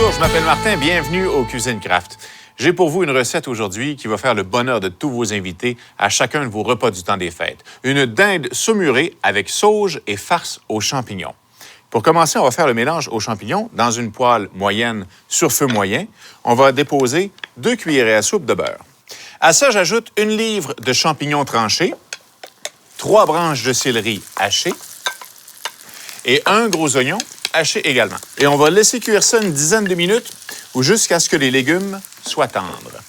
Bonjour, je m'appelle Martin, bienvenue au Cuisine Craft. J'ai pour vous une recette aujourd'hui qui va faire le bonheur de tous vos invités à chacun de vos repas du temps des fêtes. Une dinde saumurée avec sauge et farce aux champignons. Pour commencer, on va faire le mélange aux champignons dans une poêle moyenne sur feu moyen. On va déposer 2 cuillerées à soupe de beurre. À ça, j'ajoute 1 livre de champignons tranchés, 3 branches de céleri hachées et 1 gros oignon haché également. Et on va laisser cuire ça une dizaine de minutes ou jusqu'à ce que les légumes soient tendres.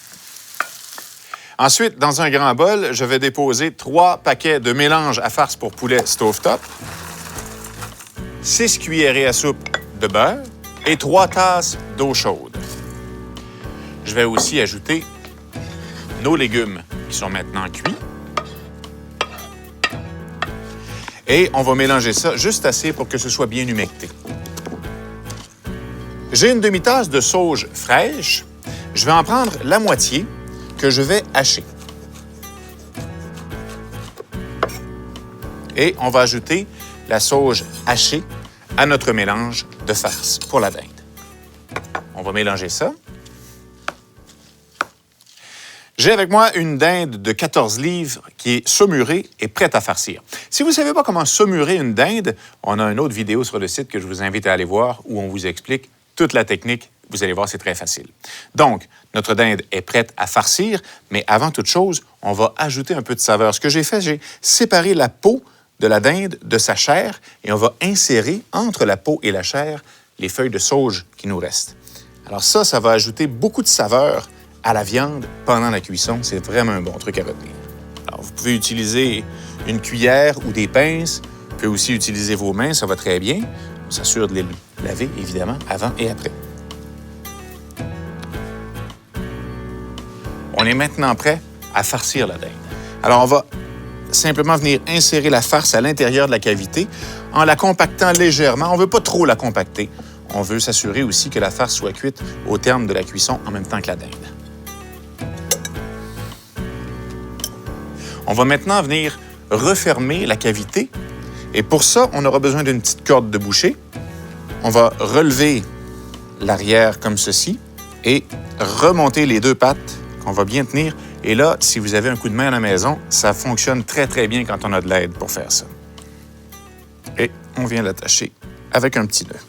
Ensuite, dans un grand bol, je vais déposer 3 paquets de mélange à farce pour poulet stovetop, 6 cuillerées à soupe de beurre et 3 tasses d'eau chaude. Je vais aussi ajouter nos légumes qui sont maintenant cuits. Et on va mélanger ça juste assez pour que ce soit bien humecté. J'ai une demi-tasse de sauge fraîche. Je vais en prendre la moitié que je vais hacher. Et on va ajouter la sauge hachée à notre mélange de farce pour la dinde. On va mélanger ça. J'ai avec moi une dinde de 14 livres qui est saumurée et prête à farcir. Si vous ne savez pas comment saumurer une dinde, on a une autre vidéo sur le site que je vous invite à aller voir où on vous explique toute la technique. Vous allez voir, c'est très facile. Donc, notre dinde est prête à farcir, mais avant toute chose, on va ajouter un peu de saveur. Ce que j'ai fait, j'ai séparé la peau de la dinde de sa chair et on va insérer entre la peau et la chair les feuilles de sauge qui nous restent. Alors ça va ajouter beaucoup de saveur à la viande pendant la cuisson. C'est vraiment un bon truc à retenir. Alors, vous pouvez utiliser une cuillère ou des pinces. Vous pouvez aussi utiliser vos mains, ça va très bien. On s'assure de les laver, évidemment, avant et après. On est maintenant prêt à farcir la dinde. Alors, on va simplement venir insérer la farce à l'intérieur de la cavité en la compactant légèrement. On ne veut pas trop la compacter. On veut s'assurer aussi que la farce soit cuite au terme de la cuisson en même temps que la dinde. On va maintenant venir refermer la cavité. Et pour ça, on aura besoin d'une petite corde de boucher. On va relever l'arrière comme ceci et remonter les 2 pattes qu'on va bien tenir. Et là, si vous avez un coup de main à la maison, ça fonctionne très, très bien quand on a de l'aide pour faire ça. Et on vient l'attacher avec un petit nœud.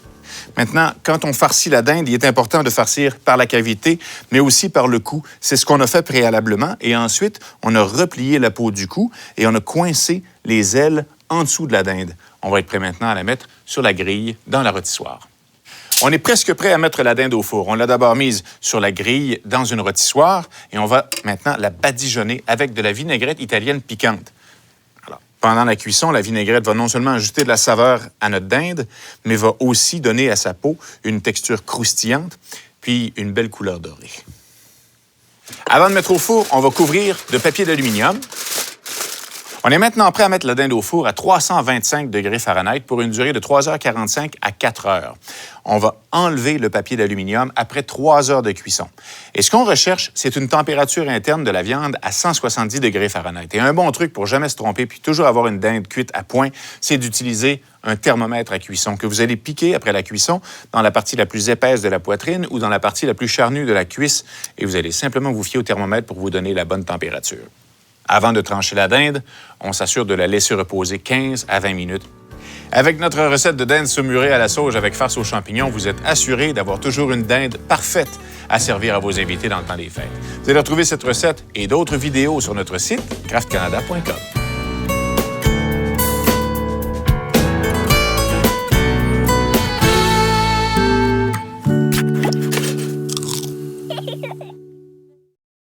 Maintenant, quand on farcit la dinde, il est important de farcir par la cavité, mais aussi par le cou. C'est ce qu'on a fait préalablement. Et ensuite, on a replié la peau du cou et on a coincé les ailes en dessous de la dinde. On va être prêt maintenant à la mettre sur la grille dans la rôtissoire. On est presque prêt à mettre la dinde au four. On l'a d'abord mise sur la grille dans une rôtissoire et on va maintenant la badigeonner avec de la vinaigrette italienne piquante. Pendant la cuisson, la vinaigrette va non seulement ajouter de la saveur à notre dinde, mais va aussi donner à sa peau une texture croustillante, puis une belle couleur dorée. Avant de mettre au four, on va couvrir de papier d'aluminium. On est maintenant prêt à mettre la dinde au four à 325 degrés Fahrenheit pour une durée de 3h45 à 4 heures. On va enlever le papier d'aluminium après 3 heures de cuisson. Et ce qu'on recherche, c'est une température interne de la viande à 170 degrés Fahrenheit. Et un bon truc pour jamais se tromper puis toujours avoir une dinde cuite à point, c'est d'utiliser un thermomètre à cuisson que vous allez piquer après la cuisson dans la partie la plus épaisse de la poitrine ou dans la partie la plus charnue de la cuisse. Et vous allez simplement vous fier au thermomètre pour vous donner la bonne température. Avant de trancher la dinde, on s'assure de la laisser reposer 15 à 20 minutes. Avec notre recette de dinde saumurée à la sauge avec farce aux champignons, vous êtes assuré d'avoir toujours une dinde parfaite à servir à vos invités dans le temps des fêtes. Vous allez retrouver cette recette et d'autres vidéos sur notre site craftcanada.com.